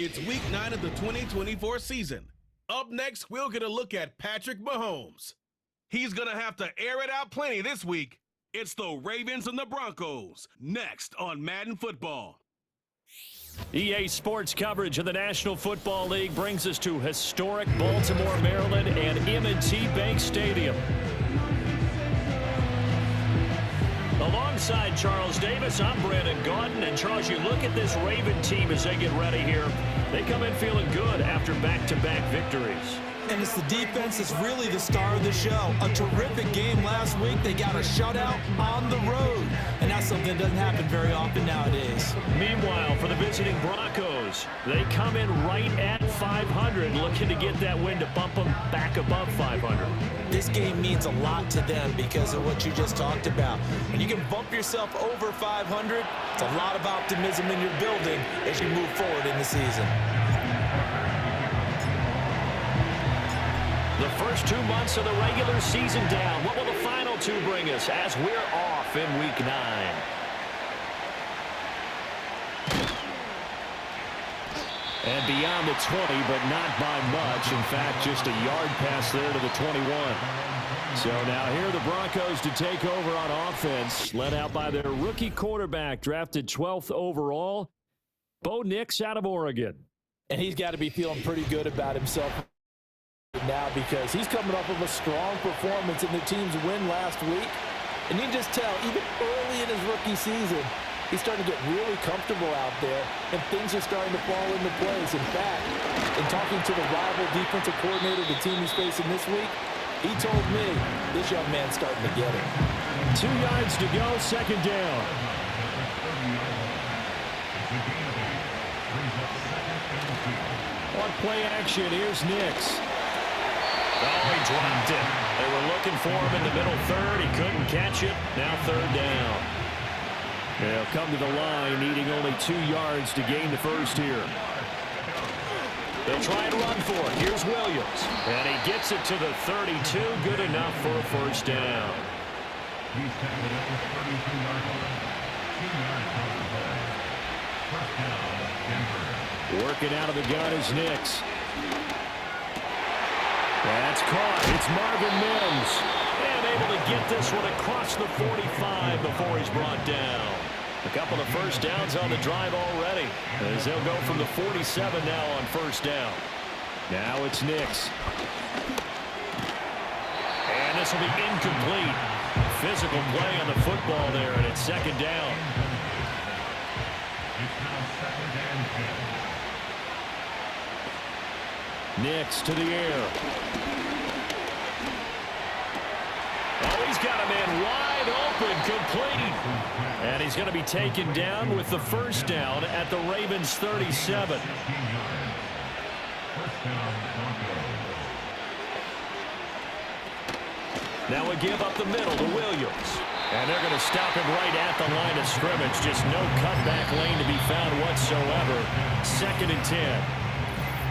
It's week 9 of the 2024 season. Up next, we'll get a look at Patrick Mahomes. He's going to have to air it out plenty this week. It's the Ravens and the Broncos, next on Madden Football. EA Sports coverage of the National Football League brings us to historic Baltimore, Maryland, and M&T Bank Stadium. Alongside Charles Davis, I'm Brandon Gaudin. And Charles, you look at this Raven team as they get ready here. They come in feeling good after back-to-back victories. And it's the defense that's really the star of the show. A terrific game last week. They got a shutout on the road. And that's something that doesn't happen very often nowadays. Meanwhile, for the visiting Broncos, they come in right at 500, looking to get that win to bump them back above 500. This game means a lot to them because of what you just talked about. When you can bump yourself over 500, it's a lot of optimism in your building as you move forward in the season. The first 2 months of the regular season down. What will the final two bring us as we're off in week 9? And beyond the 20, but not by much. In fact, just a yard pass there to the 21. So now here are the Broncos to take over on offense, led out by their rookie quarterback, drafted 12th overall, Bo Nix out of Oregon. And he's got to be feeling pretty good about himself now because he's coming off of a strong performance in the team's win last week. And you can just tell, even early in his rookie season, he's starting to get really comfortable out there, and things are starting to fall into place. In fact, in talking to the rival defensive coordinator, the team he's facing this week, he told me this young man's starting to get it. 2 yards to go, second down. On play action, here's Nix. Oh, he dropped it. They were looking for him in the middle third. He couldn't catch it. Now third down. They'll come to the line, needing only 2 yards to gain the first here. They'll try and run for it. Here's Williams. And he gets it to the 32. Good enough for a first down. Working out of the gun is Nix. That's caught. It's Marvin Mims. And able to get this one across the 45 before he's brought down. A couple of first downs on the drive already, as they'll go from the 47 now on first down. Now it's Nix. And this will be incomplete. Physical play on the football there, and it's second down. Nix to the air. Oh, he's got a man wide open, complete. And he's going to be taken down with the first down at the Ravens' 37. Now we give up the middle to Williams. And they're going to stop him right at the line of scrimmage. Just no cutback lane to be found whatsoever. Second and 10.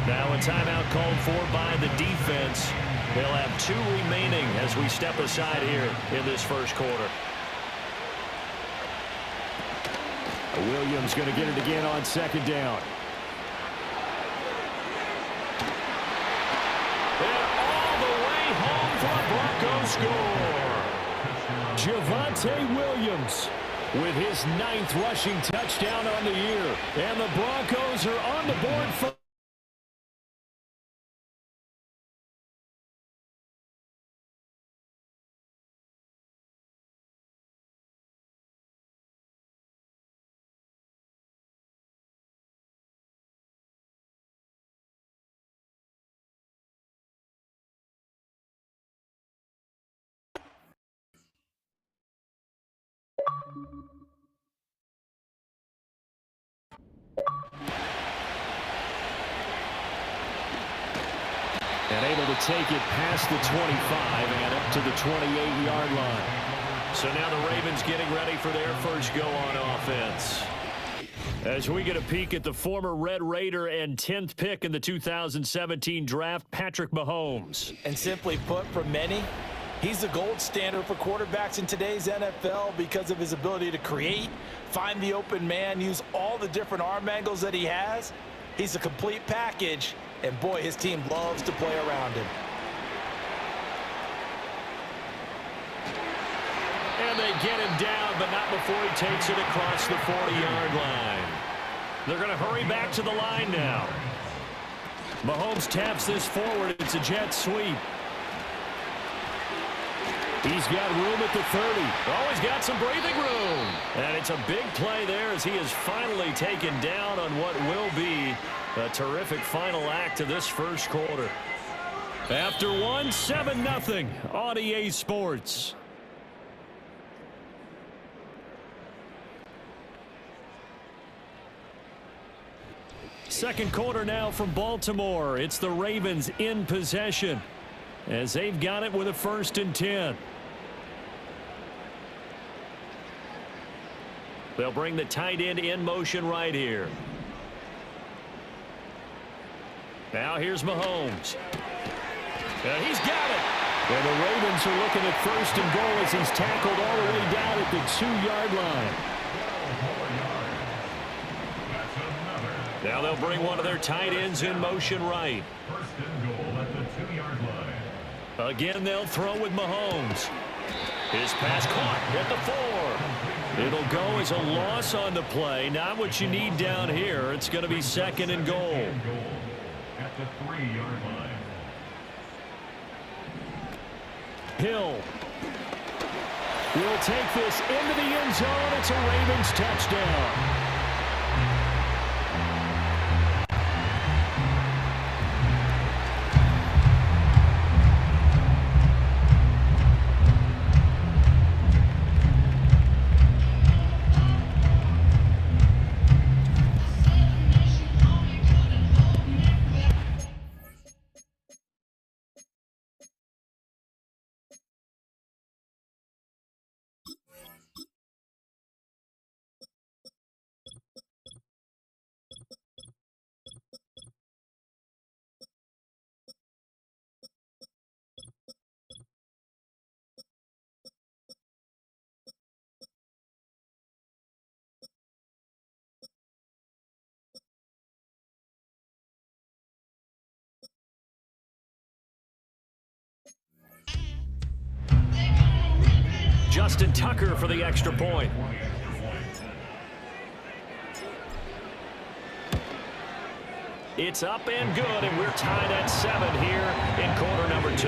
Now a timeout called for by the defense. They'll have 2 remaining as we step aside here in this first quarter. Williams going to get it again on second down. And all the way home for a Broncos score. Javonte Williams with his 9th rushing touchdown on the year. And the Broncos are on the board for and able to take it past the 25 and up to the 28-yard line. So now the Ravens getting ready for their first go on offense. As we get a peek at the former Red Raider and 10th pick in the 2017 draft, Patrick Mahomes. And simply put, for many, he's the gold standard for quarterbacks in today's NFL because of his ability to create, find the open man, use all the different arm angles that he has. He's a complete package, and boy, his team loves to play around him. And they get him down, but not before he takes it across the 40-yard line. They're going to hurry back to the line now. Mahomes taps this forward. It's a jet sweep. He's got room at the 30. Oh, he's got some breathing room. And it's a big play there as he is finally taken down on what will be a terrific final act of this first quarter. After one, 7-0 on EA Sports. Second quarter now from Baltimore. It's the Ravens in possession as they've got it with a 1st and 10. They'll bring the tight end in motion right here. Now here's Mahomes. And he's got it. And the Ravens are looking at 1st and goal as he's tackled all the way down at the 2-yard line. Now they'll bring one of their tight ends in motion right. 1st and goal at the 2-yard line. Again, they'll throw with Mahomes. His pass caught at the 4. It'll go as a loss on the play. Not what you need down here. It's going to be 2nd and goal. At the 3-yard line. Hill will take this into the end zone. It's a Ravens touchdown. Justin Tucker for the extra point. It's up and good, and we're tied at 7 here in quarter number 2.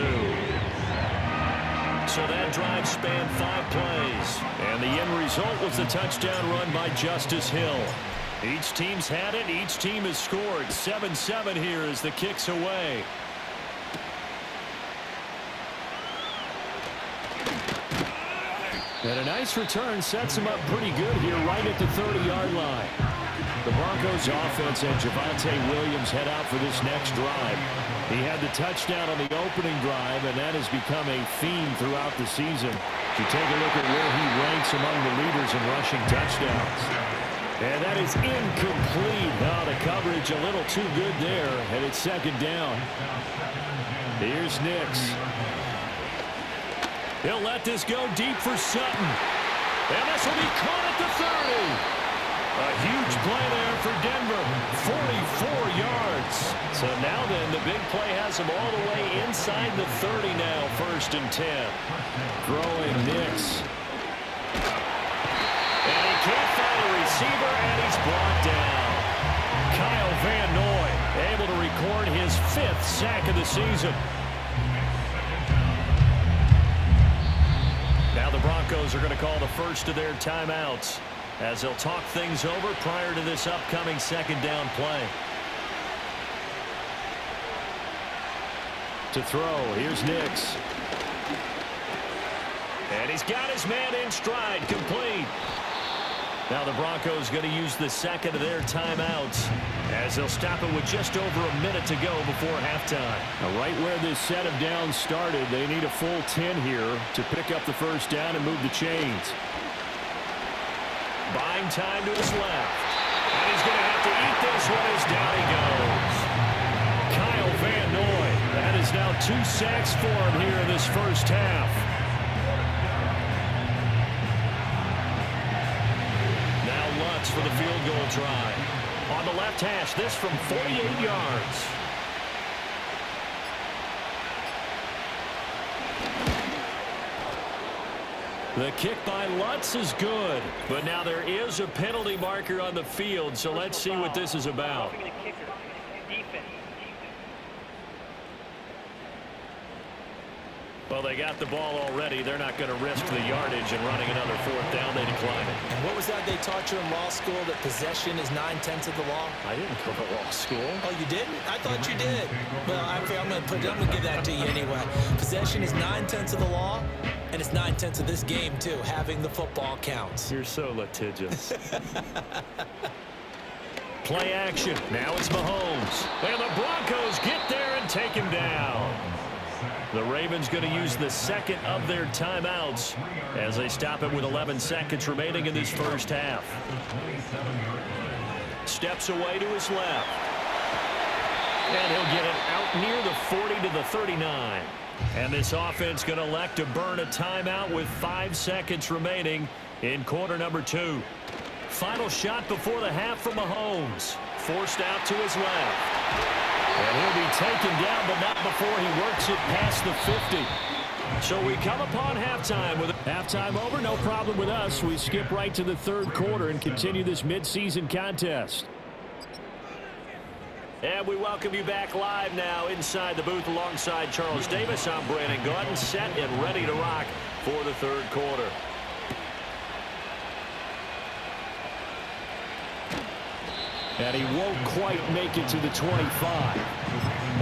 So that drive spanned 5 plays, and the end result was the touchdown run by Justice Hill. Each team's had it. Each team has scored. 7-7 here as the kick's away. And a nice return sets him up pretty good here right at the 30-yard line. The Broncos offense and Javonte Williams head out for this next drive. He had the touchdown on the opening drive, and that has become a theme throughout the season. You take a look at where he ranks among the leaders in rushing touchdowns. And that is incomplete. Now the coverage a little too good there, and it's 2nd down. Here's Nix. He'll let this go deep for Sutton. And this will be caught at the 30. A huge play there for Denver. 44 yards. So now then, the big play has him all the way inside the 30 now. 1st and 10. Throwing Nix. And he can't find a receiver, and he's brought down. Kyle Van Noy able to record his 5th sack of the season. Now the Broncos are going to call the first of their timeouts as they'll talk things over prior to this upcoming 2nd down play. To throw, here's Nix. And he's got his man in stride, complete. Now the Broncos going to use the 2nd of their timeouts as they'll stop it with just over a minute to go before halftime. Now right where this set of downs started, they need a full 10 here to pick up the 1st down and move the chains. Buying time to his left. And he's going to have to eat this one as down he goes. Kyle Van Noy. That is now 2 sacks for him here in this first half. For the field goal try. on the left hash. This from 48 yards. The kick by Lutz is good, but now there is a penalty marker on the field, so let's see what this is about. Well, they got the ball already. They're not going to risk the yardage and running another fourth down. They decline it. And what was that they taught you in law school, that possession is 9/10 of the law? I didn't go to law school. Oh, you didn't? I thought you did. Well, I'm going to give that to you anyway. Possession is 9/10 of the law, and it's 9/10 of this game, too. Having the football counts. You're so litigious. Play action. Now it's Mahomes. And the Broncos get there and take him down. The Ravens going to use the second of their timeouts as they stop it with 11 seconds remaining in this first half. Steps away to his left. And he'll get it out near the 40 to the 39. And this offense going to elect to burn a timeout with 5 seconds remaining in quarter number 2. Final shot before the half from Mahomes. Forced out to his left. And he'll be taken down, but not before he works it past the 50. So we come upon halftime. With Halftime over, no problem with us. We skip right to the third quarter and continue this midseason contest. And we welcome you back live now inside the booth alongside Charles Davis. I'm Brandon Gordon, set and ready to rock for the third quarter. And he won't quite make it to the 25.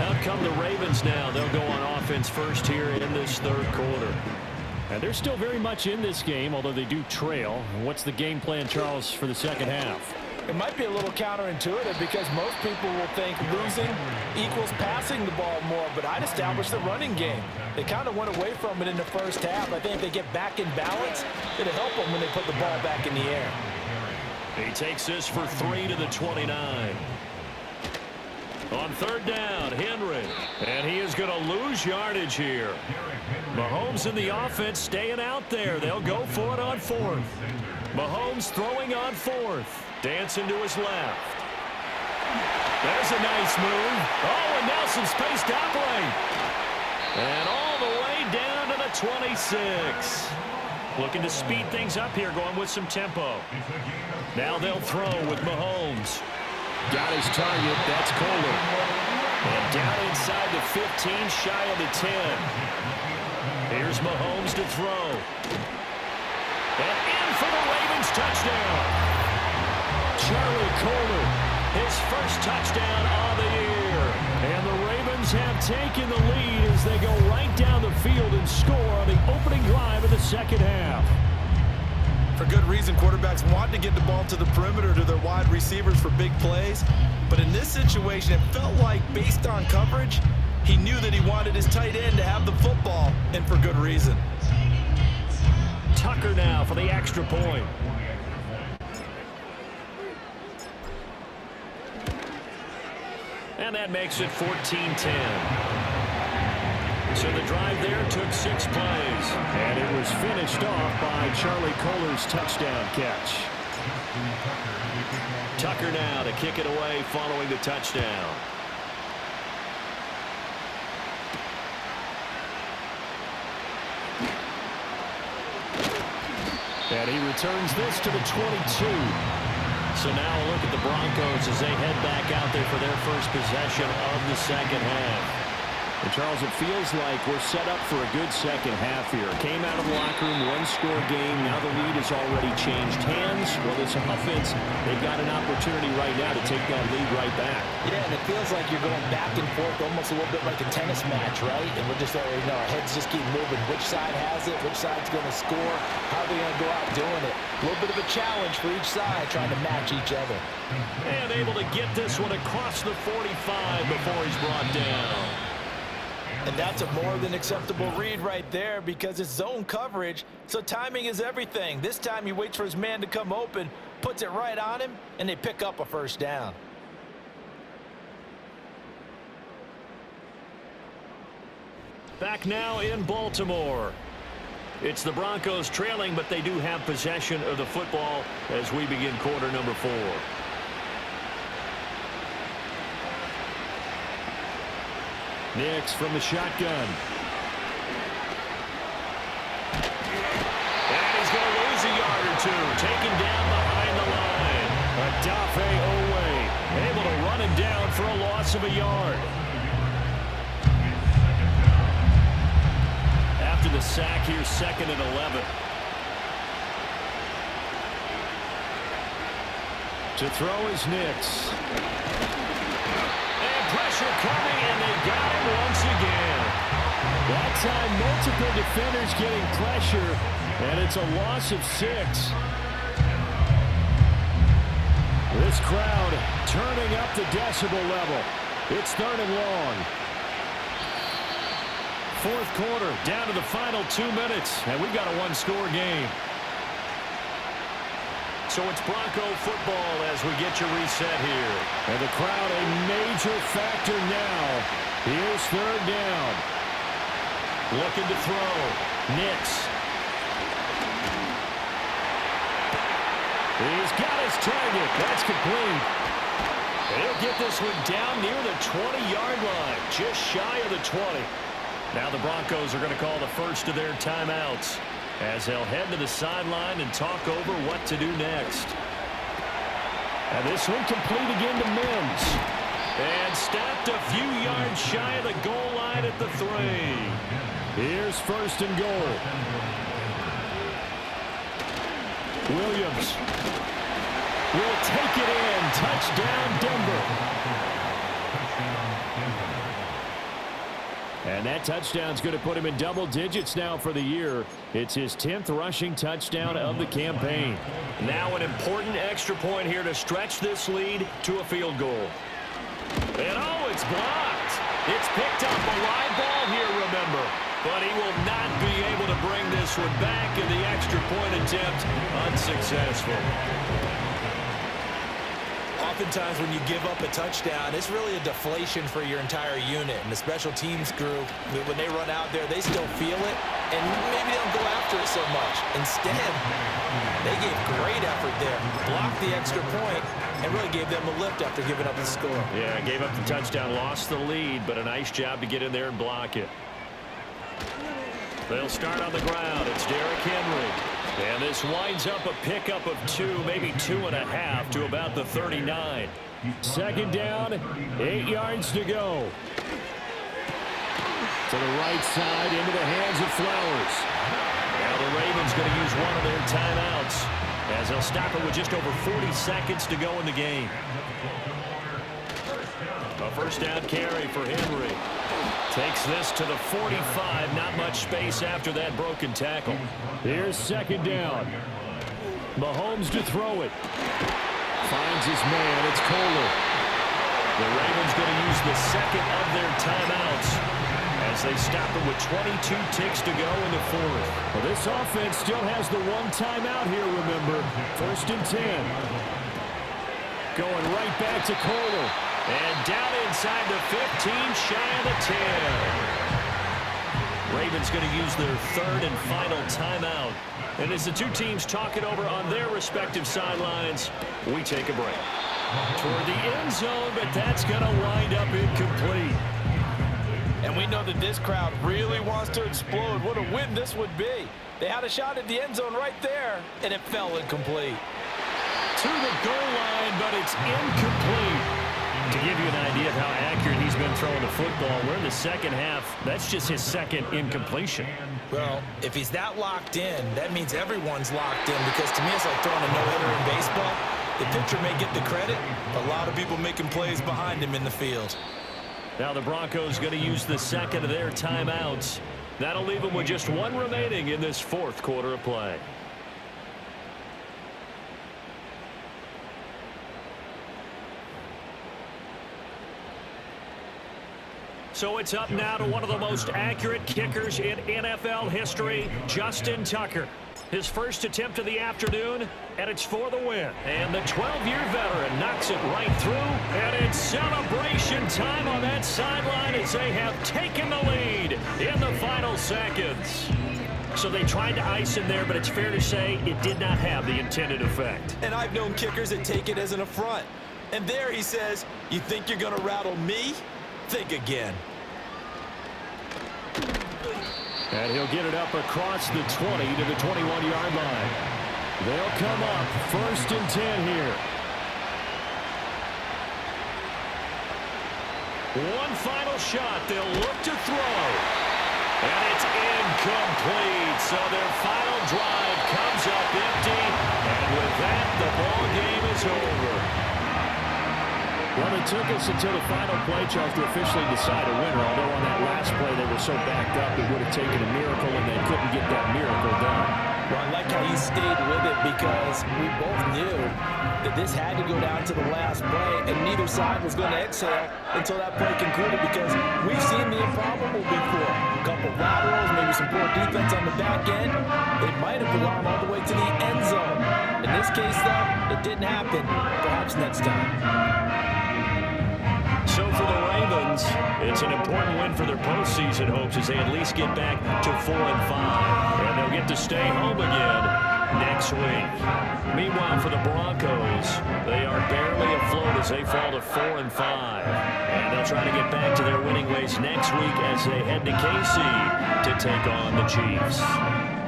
Out come the Ravens now. They'll go on offense first here in this third quarter. And they're still very much in this game, although they do trail. What's the game plan, Charles, for the second half? It might be a little counterintuitive because most people will think losing equals passing the ball more, but I'd establish the running game. They kind of went away from it in the first half. I think if they get back in balance, it'll help them when they put the ball back in the air. He takes this for 3 to the 29. On third down, Henry. And he is going to lose yardage here. Mahomes in the offense staying out there. They'll go for it on fourth. Mahomes throwing on fourth. Dancing to his left. There's a nice move. Oh, and now some space to operate. And all the way down to the 26. Looking to speed things up here, going with some tempo. Now they'll throw with Mahomes. Got his target. That's Kohler. And down inside the 15, shy of the 10. Here's Mahomes to throw. And in for the Ravens touchdown. Charlie Kohler, his first touchdown of the year. And the Ravens have taken the lead as they go right down the field and score on the opening drive of the second half. For good reason, quarterbacks want to get the ball to the perimeter to their wide receivers for big plays. But in this situation, it felt like, based on coverage, he knew that he wanted his tight end to have the football, and for good reason. Tucker now for the extra point. And that makes it 14-10. So the drive there took 6 plays. And it was finished off by Charlie Kohler's touchdown catch. Tucker now to kick it away following the touchdown. And he returns this to the 22. So now a look at the Broncos as they head back out there for their first possession of the second half. And Charles, it feels like we're set up for a good second half here. Came out of the locker room, one-score game. Now the lead has already changed hands. Well, this offense, they've got an opportunity right now to take that lead right back. Yeah, and it feels like you're going back and forth almost a little bit like a tennis match, right? And we're just, our heads just keep moving. Which side has it? Which side's going to score? How are they going to go out doing it? A little bit of a challenge for each side, trying to match each other. And able to get this one across the 45 before he's brought down. And that's a more than acceptable read right there because it's zone coverage, so timing is everything. This time he waits for his man to come open, puts it right on him, and they pick up a first down. Back now in Baltimore. It's the Broncos trailing, but they do have possession of the football as we begin quarter number 4. Nix from the shotgun. And he's going to lose a yard or two. Taken down behind the line. Adafe Owe able to run him down for a loss of a yard. After the sack here, 2nd and 11. To throw is Nix. And pressure coming, and they got him once again. That time, multiple defenders getting pressure, and it's a loss of 6. This crowd turning up the decibel level. It's 3rd and long. 4th quarter, down to the final 2 minutes, and we've got a one-score game. So it's Bronco football as we get you reset here. And the crowd a major factor now. Here's 3rd down. Looking to throw. Nix. He's got his target. That's complete. He'll get this one down near the 20-yard line. Just shy of the 20. Now the Broncos are going to call the first of their timeouts as they'll head to the sideline and talk over what to do next. And this one complete again to Mims. And stopped a few yards shy of the goal line at the 3. Here's 1st and goal. Williams will take it in. Touchdown, Denver. And that touchdown's going to put him in double digits now for the year. It's his 10th rushing touchdown of the campaign. Now an important extra point here to stretch this lead to a field goal. And oh, it's blocked. It's picked up a live ball here, remember. But he will not be able to bring this one back, and the extra point attempt unsuccessful. Oftentimes when you give up a touchdown, it's really a deflation for your entire unit. And the special teams group, when they run out there, they still feel it, and maybe they don't go after it so much. Instead, they gave great effort there, blocked the extra point, and really gave them a lift after giving up the score. Yeah, gave up the touchdown, lost the lead, but a nice job to get in there and block it. They'll start on the ground. It's Derrick Henry. And this winds up a pickup of 2, maybe 2.5 to about the 39. 2nd down, 8 yards to go. To the right side, into the hands of Flowers. Now the Ravens going to use one of their timeouts as they'll stop it with just over 40 seconds to go in the game. A 1st down carry for Henry. Takes this to the 45. Not much space after that broken tackle. Here's 2nd down. Mahomes to throw it. Finds his man. It's Kohler. The Ravens going to use the 2nd of their timeouts as they stop it with 22 ticks to go in the 4th. Well, this offense still has the 1 timeout here, remember. 1st and 10. Going right back to Kohler. And down inside the 15, shy of the 10. Ravens going to use their 3rd and final timeout. And as the two teams talk it over on their respective sidelines, we take a break. Toward the end zone, but that's going to wind up incomplete. And we know that this crowd really wants to explode. What a win this would be. They had a shot at the end zone right there, and it fell incomplete. To the goal line, but it's incomplete. To give you an idea of how accurate he's been throwing the football, we're in the 2nd half. That's just his 2nd incompletion. Well, if he's that locked in, that means everyone's locked in, because to me it's like throwing a no-hitter in baseball. The pitcher may get the credit, a lot of people making plays behind him in the field. Now the Broncos going to use the 2nd of their timeouts. That'll leave them with just 1 remaining in this 4th quarter of play. So it's up now to one of the most accurate kickers in NFL history, Justin Tucker. His first attempt of the afternoon, and it's for the win. And the 12-year veteran knocks it right through, and it's celebration time on that sideline as they have taken the lead in the final seconds. So they tried to ice him there, but it's fair to say it did not have the intended effect. And I've known kickers that take it as an affront. And there he says, you think you're going to rattle me? Think again. And he'll get it up across the 20 to the 21-yard line. They'll come up 1st and 10 here. One final shot. They'll look to throw. And it's incomplete. So their final drive comes up empty. And with that, the ball game is over. Well, it took us until the final play, Charles, to officially decide a winner. Although on that last play they were so backed up, it would have taken a miracle, and they couldn't get that miracle done. Well, I like how you stayed with it because we both knew that this had to go down to the last play, and neither side was going to exhale until that play concluded because we've seen the improbable before. A couple laterals, maybe some poor defense on the back end. They might have gone all the way to the end zone. In this case, though, it didn't happen. Perhaps next time. So for the Ravens, it's an important win for their postseason hopes as they at least get back to 4-5. And they'll get to stay home again next week. Meanwhile, for the Broncos, they are barely afloat as they fall to 4-5. And they'll try to get back to their winning ways next week as they head to KC to take on the Chiefs.